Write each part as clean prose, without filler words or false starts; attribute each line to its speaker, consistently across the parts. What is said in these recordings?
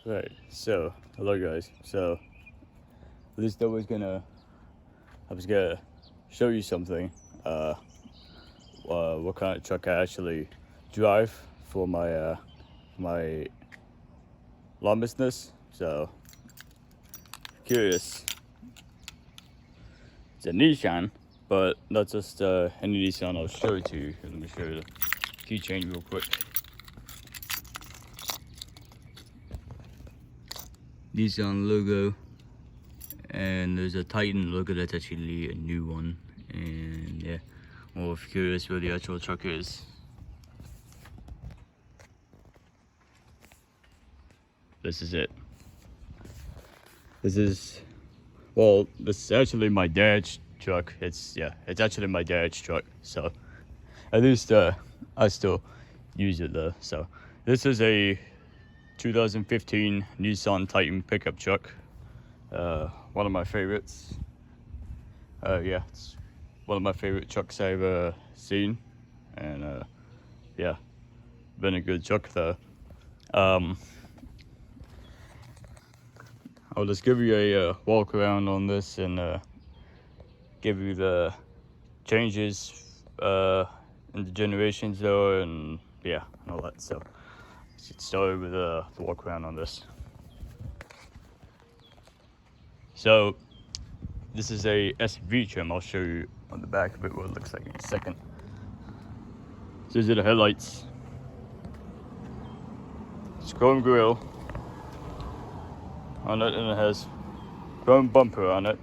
Speaker 1: Right, so hello guys. So this I was gonna show you something. What kind of truck I actually drive for my lawn business. So curious. It's a Nissan, but not just any Nissan. I'll show it to you. Let me show you the keychain real quick. Nissan logo, and there's a Titan logo that's actually a new one. And yeah, well, if you're curious where the actual truck is, this is it. This is actually my dad's truck. It's actually my dad's truck. So at least I still use it though. So this is a 2015 Nissan Titan pickup truck. One of my favorites. Yeah, it's one of my favorite trucks I've seen, and yeah, been a good truck though. I'll just give you a walk around on this and give you the changes in the generations though, and yeah, and all that. So let's get started with the walk around on this. So this is a SV trim. I'll show you on the back of it what it looks like in a second. So these are the headlights. It's chrome grille on it, and it has chrome bumper on it.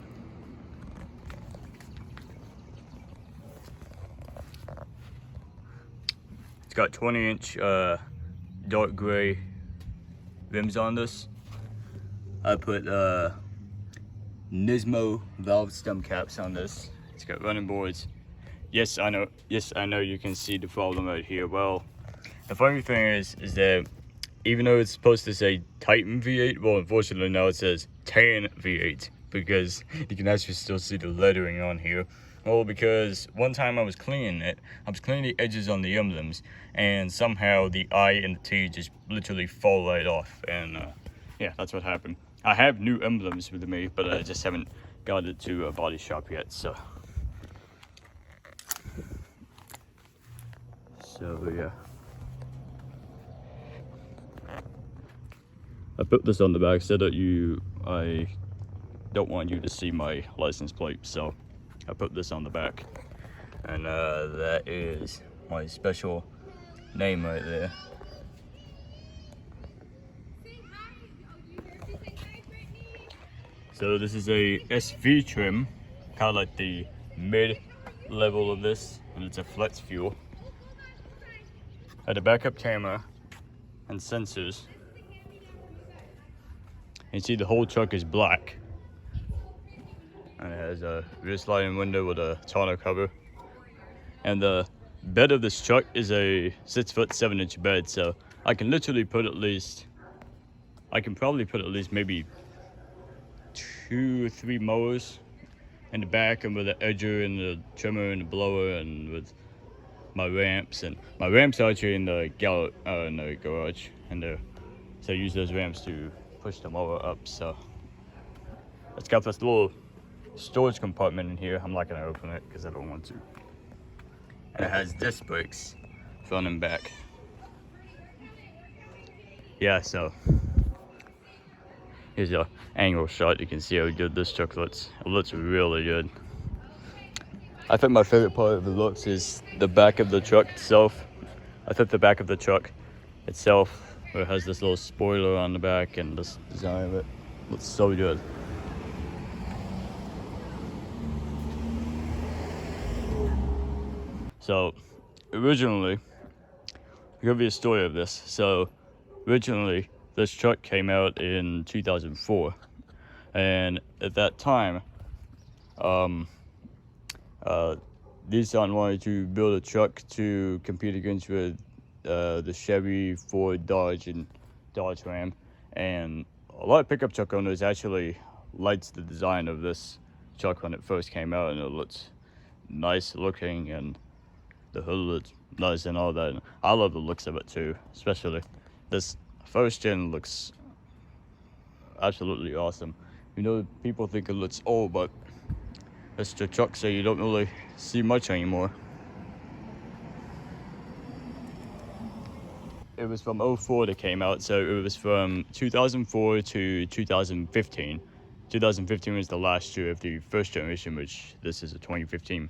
Speaker 1: It's got 20-inch dark gray rims on this. I put Nismo valve stem caps on this. It's got running boards. Yes, I know you can see the problem right here. Well, the funny thing is that even though it's supposed to say Titan V8, well, unfortunately now it says Tan V8 because you can actually still see the lettering on here. Well, because one time I was cleaning the edges on the emblems, and somehow the I and the T just literally fall right off, and yeah, that's what happened. I have new emblems with me, but I just haven't got it to a body shop yet, so yeah. I put this on the back so that I don't want you to see my license plate, so I put this on the back, and that is my special name right there. So this is a SV trim, kind of like the mid level of this, and it's a flex fuel. Had a backup camera and sensors. You see the whole truck is black, and it has a rear sliding window with a tonneau cover. And the bed of this truck is a 6-foot 7-inch bed, so I can literally put probably put at least maybe 2 or 3 mowers in the back, and with the edger and the trimmer and the blower, and with my ramps. And my ramps are actually in the garage, and so I use those ramps to push the mower up. So it's got this little storage compartment in here. I'm not gonna open it because I don't want to. And it has disc brakes front and back. Yeah, so here's an angle shot. You can see how good this truck looks. It looks really good. I think my favorite part of the looks is the back of the truck itself. I think the back of the truck itself, where it has this little spoiler on the back, and this design of it looks so good. So originally, I'll give you a story of this. So originally, this truck came out in 2004, and at that time, Nissan wanted to build a truck to compete against with the Chevy, Ford, Dodge, and Dodge Ram, and a lot of pickup truck owners actually liked the design of this truck when it first came out, and it looked nice looking, and the hood looked nice and all that. And I love the looks of it too, especially this first gen looks absolutely awesome. You know, people think it looks old, but it's the truck, so you don't really see much anymore. It was from 04 that came out, so it was from 2004 to 2015. 2015 was the last year of the first generation, which this is a 2015.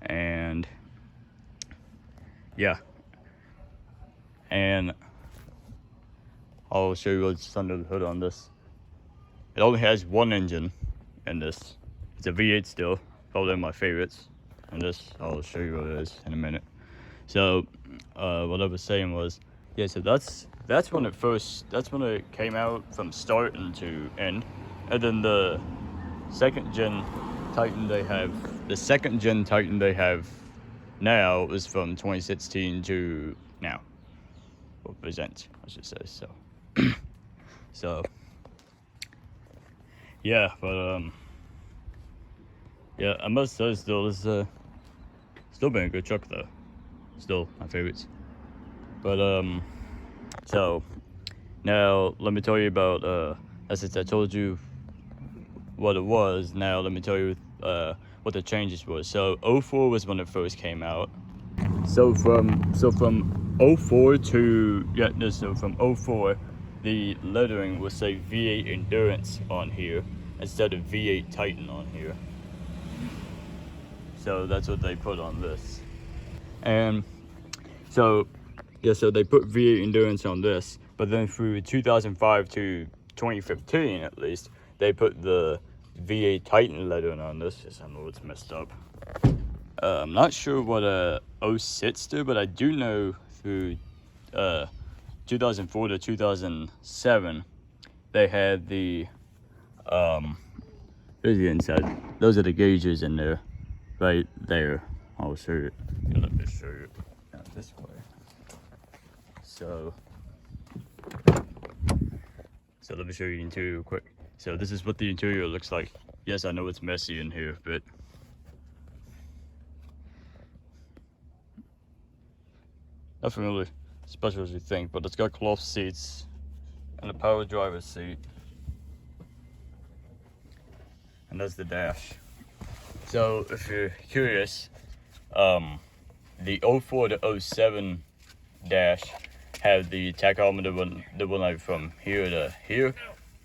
Speaker 1: And yeah, and I'll show you what's under the hood on this. It only has one engine in this. It's a V8 still, probably my favorites. And this, I'll show you what it is in a minute. So what I was saying was, yeah, so that's when it came out from start and to end. And then the second gen Titan they have now is from 2016 to now, or present, I should say. So so yeah, but yeah, I must say still still been a good truck though. Still my favorites. But so now let me tell you about since I told you what it was, now let me tell you what the changes were. So 04 was when it first came out. So from 04 to from 04 the lettering will say V8 Endurance on here instead of V8 Titan on here. So that's what they put on this. And so yeah, so they put V8 Endurance on this, but then through 2005 to 2015 at least, they put the V8 Titan lettering on this. Yes, I know it's messed up. I'm not sure what 06 do, but I do know through 2004 to 2007 they had the here's the inside. Those are the gauges in there, right there. I'll show you. Let me show you this way. So let me show you the interior real quick. So this is what the interior looks like. Yes, I know it's messy in here, but nothing really special as you think. But it's got cloth seats and a power driver's seat, and that's the dash. So if you're curious, the 04 to 07 dash have the tachometer the one from here to here,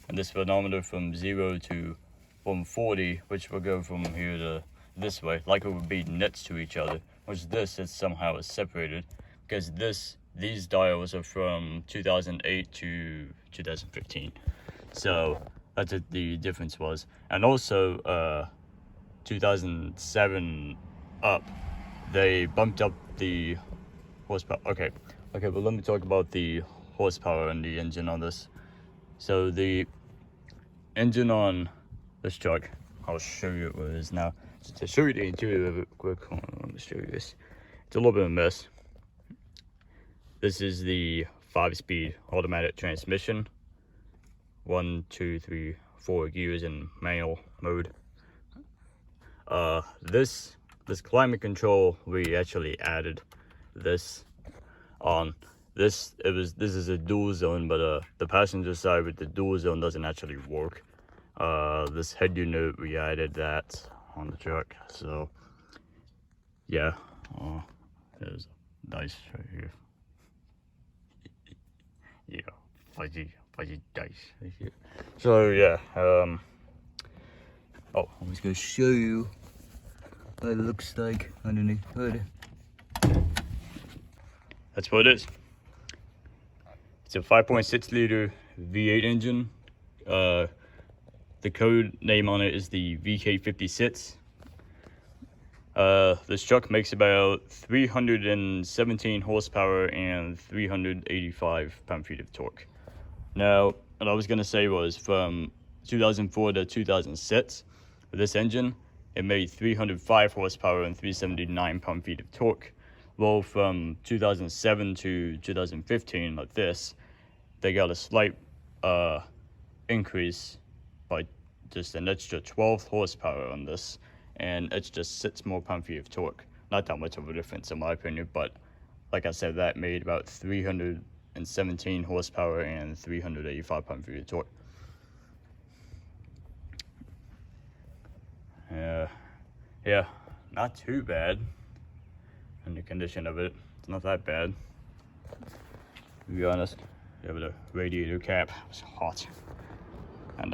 Speaker 1: and this speedometer from 0 to 140, which will go from here to this way, like it would be next to each other. Which this is somehow is separated because these dials are from 2008 to 2015. So that's what the difference was. And also 2007 up, they bumped up the horsepower. Okay, but let me talk about the horsepower and the engine on this. So the engine on this truck, I'll show you what it is now. So to show you the interior of it quick, hold on, let me show you this. It's a little bit of a mess. This is the 5-speed automatic transmission. 1, 2, 3, 4 gears in manual mode. This climate control, we actually added this on. This is a dual zone, but the passenger side with the dual zone doesn't actually work. This head unit, we added that on the truck. So yeah, there's dice right here. Yeah, fuzzy dice right here. So yeah, oh, I'm just gonna show you what it looks like underneath the hood. That's what it is. It's a 5.6 liter V8 engine. The code name on it is the VK56. This truck makes about 317 horsepower and 385 pound-feet of torque. Now, what I was going to say was from 2004 to 2006, with this engine, it made 305 horsepower and 379 pound-feet of torque. Well, from 2007 to 2015, like this, they got a slight increase by just an extra 12 horsepower on this, and it's just 6 more pound-feet of torque. Not that much of a difference in my opinion, but like I said, that made about 300 217 horsepower and 385 pound-feet of torque. Yeah, not too bad. And the condition of it, it's not that bad, to be honest. Yeah, but the radiator cap was hot. And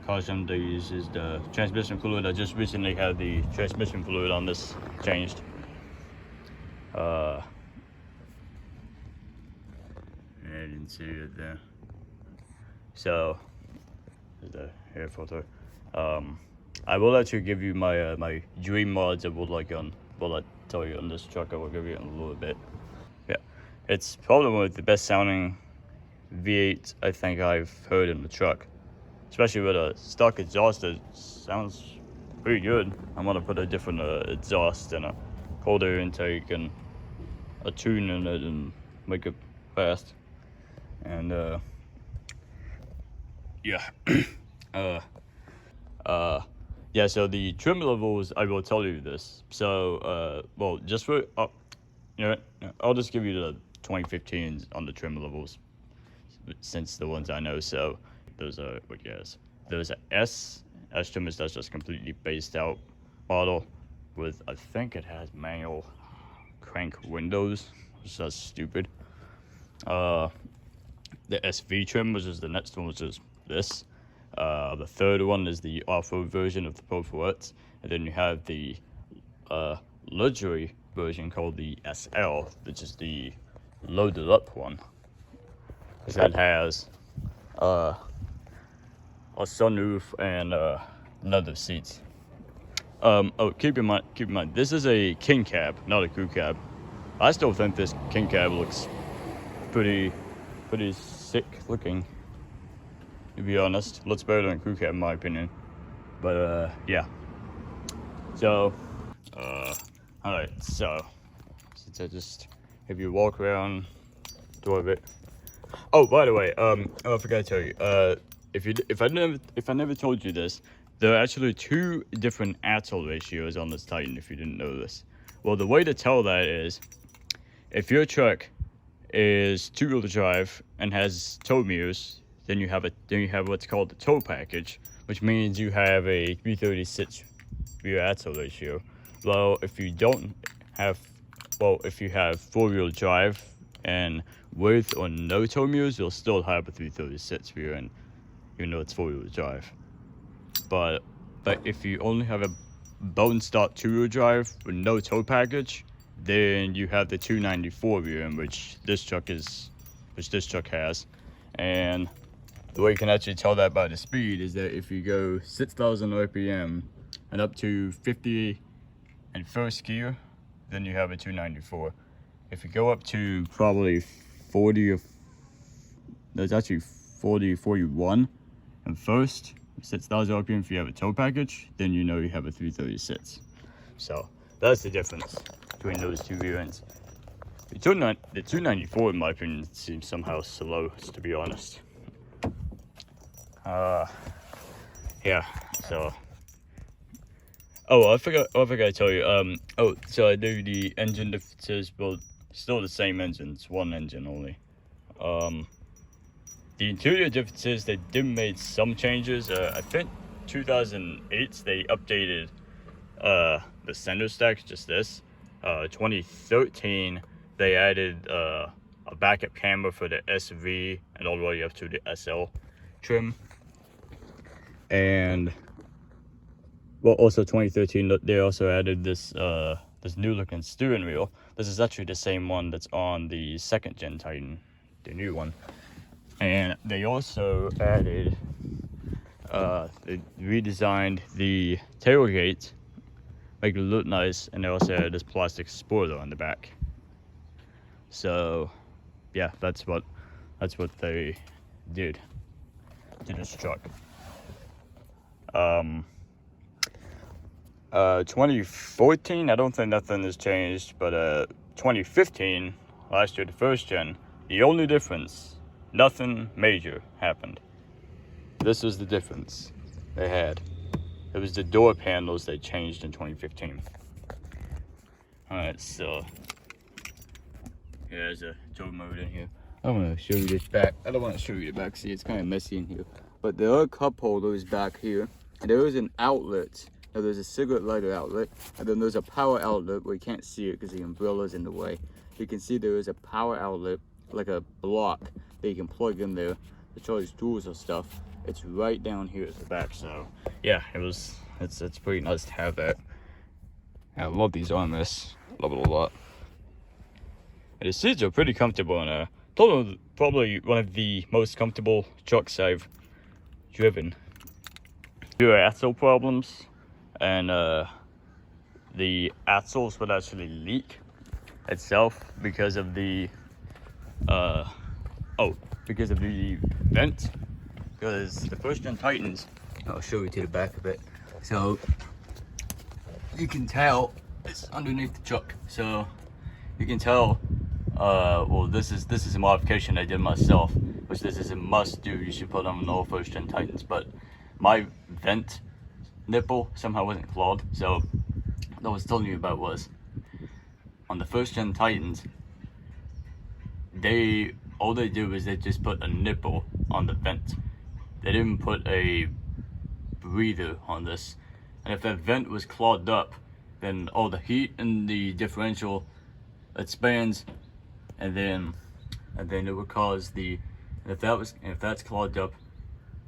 Speaker 1: caution to use is the transmission fluid. I just recently had the transmission fluid on this changed. I didn't see it there. So, there's the air filter. I will actually give you my my dream mods. I would like on. Well, I tell you on this truck. I will give you in a little bit. Yeah, it's probably one of the best sounding V8 I think I've heard in the truck, especially with a stock exhaust. It sounds pretty good. I'm gonna put a different exhaust and a colder intake and a tune in it and make it fast. And yeah. Yeah, so the trim levels, I will tell you this. So, well, just for, you know what? I'll just give you the 2015s on the trim levels, since the ones I know. So, those are, what guess? There's a S trim is that's just completely based out model with, I think it has manual crank windows, which is just stupid. The SV trim, which is the next one, which is this. The third one is the off-road version of the Pro 4X, and then you have the luxury version called the SL, which is the loaded up one. That has a sunroof and leather seats. Oh, keep in mind, this is a king cab, not a crew cab. I still think this king cab looks pretty sick looking. To be honest, looks better than a crew cab in my opinion. But yeah. So, alright. So, since I just have you walk around, do a bit. Oh, by the way, I forgot to tell you. If I never told you this, there are actually two different axle ratios on this Titan. If you didn't know this, well, the way to tell that is, if your truck is two-wheel drive and has tow mirrors, then you have what's called the tow package, which means you have a 336 rear axle ratio. Well, if you have four-wheel drive and with or no tow mirrors, you'll still have a 336 rear end, even though it's four-wheel drive. But if you only have a bone stock two-wheel drive with no tow package, then you have the 294 rear end, which this truck has. And the way you can actually tell that by the speed is that if you go 6,000 RPM and up to 50 in first gear, then you have a 294. If you go up to probably 40 or there's actually 41 in first, 6,000 RPM if you have a tow package, then you know you have a 336. So that's the difference between those two rear ends. The 294 in my opinion seems somehow slow, to be honest. Yeah, so. Oh, I forgot to tell you. So I do the engine differences, but still the same engine. It's one engine only. The interior differences, they did make some changes. I think 2008 they updated the center stack, just this. 2013 they added a backup camera for the SV and all the way up to the SL trim. And well, also 2013 they also added this this new looking steering wheel. This is actually the same one that's on the second gen Titan, the new one. And they also added they redesigned the tailgate, make it look nice, and they also added this plastic spoiler on the back. So yeah, that's what they did to this truck. 2014, I don't think nothing has changed, but 2015, last year, the first gen, the only difference, nothing major happened. This was the difference they had. It was the door panels they changed in 2015. Alright, so Yeah, there's a tow mode in here. I want to show you this back. I don't want to show you the back. See, it's kind of messy in here. But there are cup holders back here. And there is an outlet. Now there's a cigarette lighter outlet. And then there's a power outlet where you can't see it because the umbrella's in the way. You can see there is a power outlet, like a block that you can plug in there to charge tools or stuff. It's right down here at the back. So yeah, it's pretty nice to have that. I love these armrests. Love it a lot. And the seats are pretty comfortable and probably one of the most comfortable trucks I've driven. There are axle problems, and the axles would actually leak itself because of the vent. Because the first gen Titans, I'll show you to the back of it. So you can tell it's underneath the truck, so you can tell. Well, this is a modification I did myself, which this is a must do. You should put on all first gen Titans, but my vent nipple somehow wasn't clawed. So what I was telling you about was on the first gen Titans, all they did was they just put a nipple on the vent. They didn't put a breather on this, and if that vent was clogged up, then all the heat in the differential expands, and then it would cause if that's clogged up,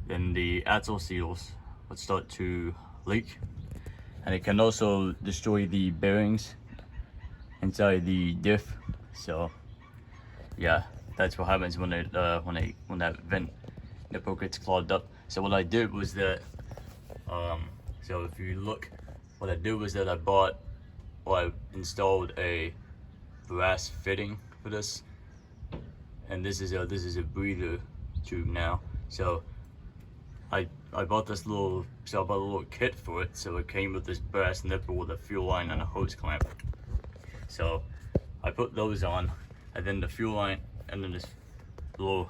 Speaker 1: then the axle seals would start to leak, and it can also destroy the bearings inside the diff. So yeah, that's what happens when that vent nipple gets clogged up. So what I did was that so if you look, what I did was that I installed a brass fitting for this, and this is a breather tube now. So I bought a little kit for it. So it came with this brass nipple with a fuel line and a hose clamp. So I put those on, and then the fuel line, and then this little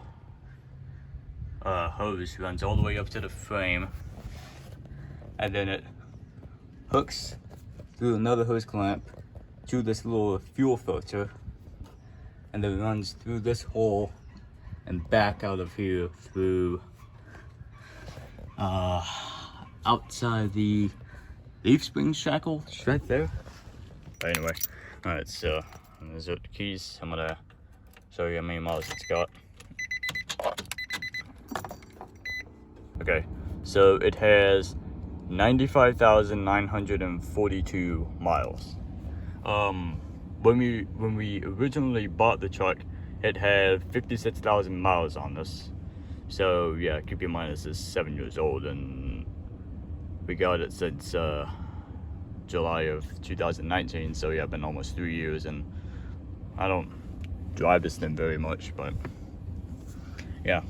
Speaker 1: hose runs all the way up to the frame, and then it hooks through another hose clamp to this little fuel filter, and then runs through this hole and back out of here through outside the leaf spring shackle. It's right there. But anyway, alright, so these are the keys. I'm gonna show you how many miles it's got. Okay, so it has 95,942 miles. When we originally bought the truck, it had 56,000 miles on this. So yeah, keep in mind this is 7 years old, and we got it since July of 2019. So yeah, been almost 3 years, and I don't drive this thing very much, but yeah.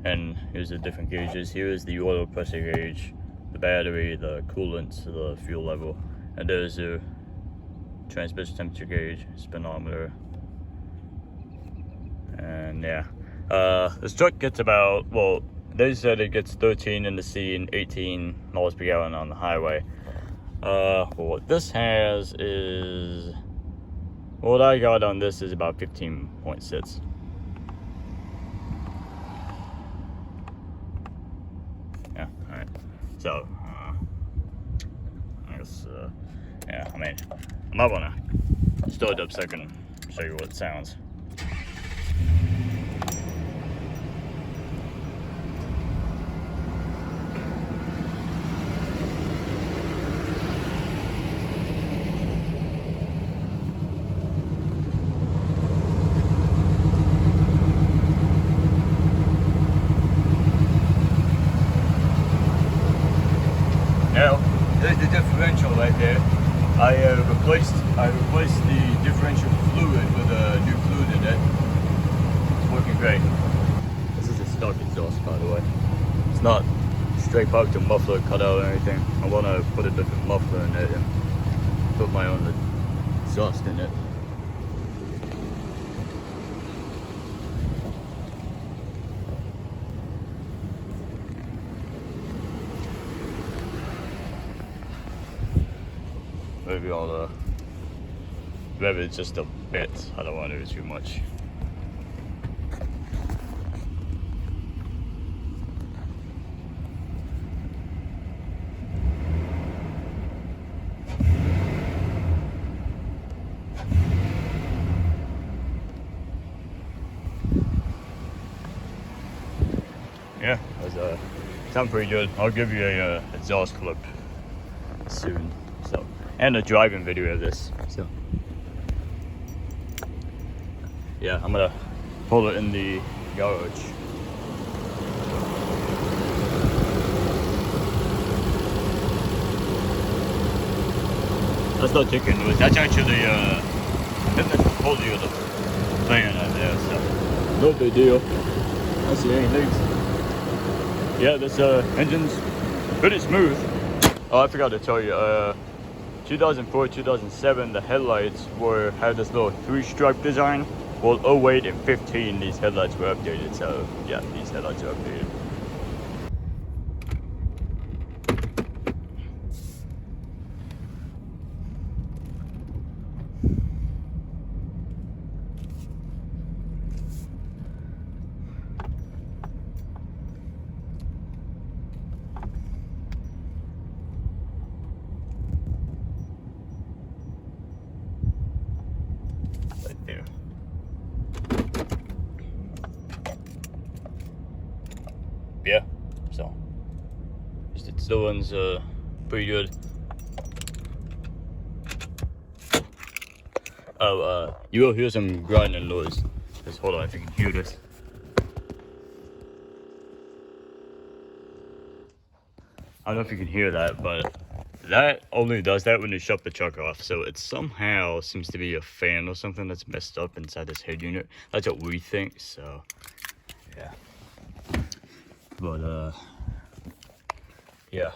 Speaker 1: And here's the different gauges. Here is the oil pressure gauge, the battery, the coolant, the fuel level, and there's a transmission temperature gauge, speedometer, and yeah. This truck gets about, well, they said it gets 13 in the city and 18 miles per gallon on the highway. Well, what this has is, what I got on this is about 15.6. Yeah, alright. So, I guess, yeah, I mean, I might want to start it up so I can show you what it sounds. Now, there's the differential right there. I replaced the differential fluid with a new fluid in it. It's working great. This is a stock exhaust, by the way. It's not straight pipe to muffler cut out or anything. I want to put a different muffler in it and put my own exhaust in it. Maybe I'll rev it just a bit. I don't want to do too much. Yeah, that's sound pretty good. I'll give you a exhaust clip soon. So, and a driving video of this. So, yeah, I'm gonna pull it in the garage. That's not chicken noise. That's actually I think that's the quality of the fan out there. So, no big deal. That's the only thing. Yeah, this engine's pretty smooth. Oh, I forgot to tell you, 2004, 2007, the headlights had this little 3-stripe design. Well, 08 and 15, these headlights were updated. So yeah, these headlights are updated. There. Yeah, so it still runs pretty good. Oh, you will hear some grinding noise. Just hold on if you can hear this. I don't know if you can hear that, but that only does that when you shut the truck off. So it somehow seems to be a fan or something that's messed up inside this head unit. That's what we think, so yeah. But yeah.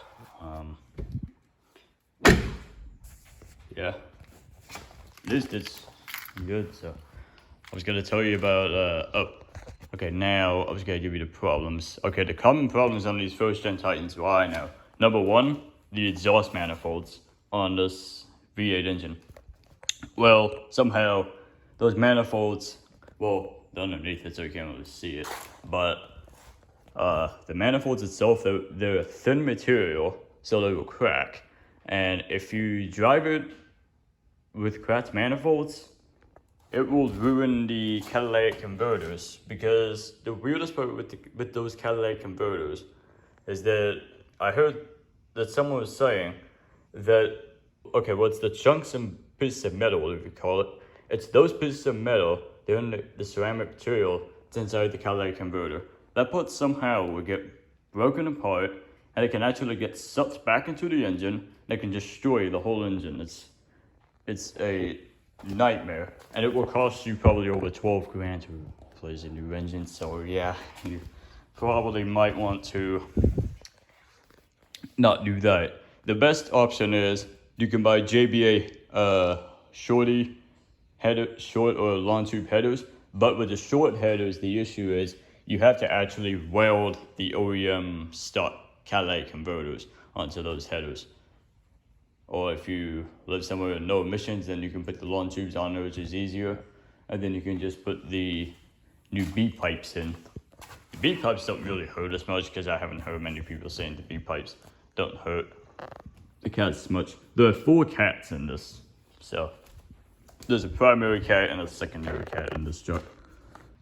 Speaker 1: Yeah. At least it's good, so I was gonna tell you about okay, now I was gonna give you the problems. Okay, the common problems on these first gen Titans, well, I know. Number one, the exhaust manifolds on this V8 engine. Well, somehow those manifolds, well, they're underneath it so you can't really see it, but the manifolds itself, they're a thin material, so they will crack. And if you drive it with cracked manifolds, it will ruin the catalytic converters, because the weirdest part with those catalytic converters is that I heard that someone was saying that, okay, well, it's the chunks and pieces of metal, whatever you call it. It's those pieces of metal, they're in the ceramic material that's inside the catalytic converter. That part somehow will get broken apart, and it can actually get sucked back into the engine, and it can destroy the whole engine. It's a nightmare, and it will cost you probably over 12 grand to replace a new engine. So yeah, you probably might want to not do that. The best option is you can buy JBA short or long tube headers, but with the short headers, the issue is you have to actually weld the OEM stock catalytic converters onto those headers. Or if you live somewhere with no emissions, then you can put the long tubes on there, which is easier. And then you can just put the new B-pipes in. The B-pipes don't really hurt as much, because I haven't heard many people saying the B-pipes don't hurt the cats much. There are 4 cats in this. So there's a primary cat and a secondary cat in this truck.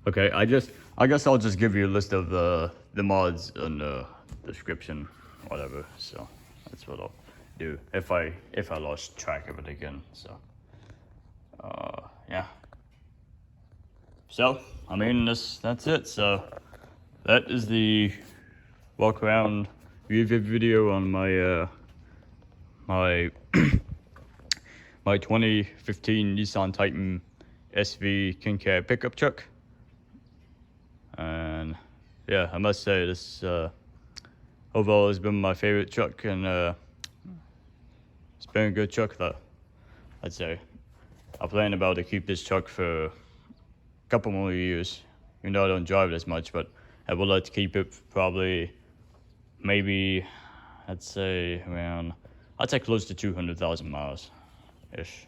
Speaker 1: Okay, I guess I'll just give you a list of the mods in the description, whatever. So that's what I'll do if I lost track of it again. So yeah, so I mean, that's it. So that is the walk around review video on my my 2015 Nissan Titan SV King Cab pickup truck. And yeah, I must say this overall has been my favorite truck, and it's been a good truck though, I'd say. I plan about to keep this truck for a couple more years, even though I don't drive it as much, but I would like to keep it probably, maybe, I'd say close to 200,000 miles ish.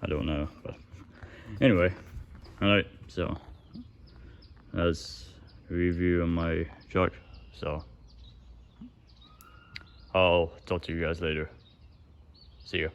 Speaker 1: I don't know, but anyway, alright, so that's a review of my truck. So I'll talk to you guys later. See ya.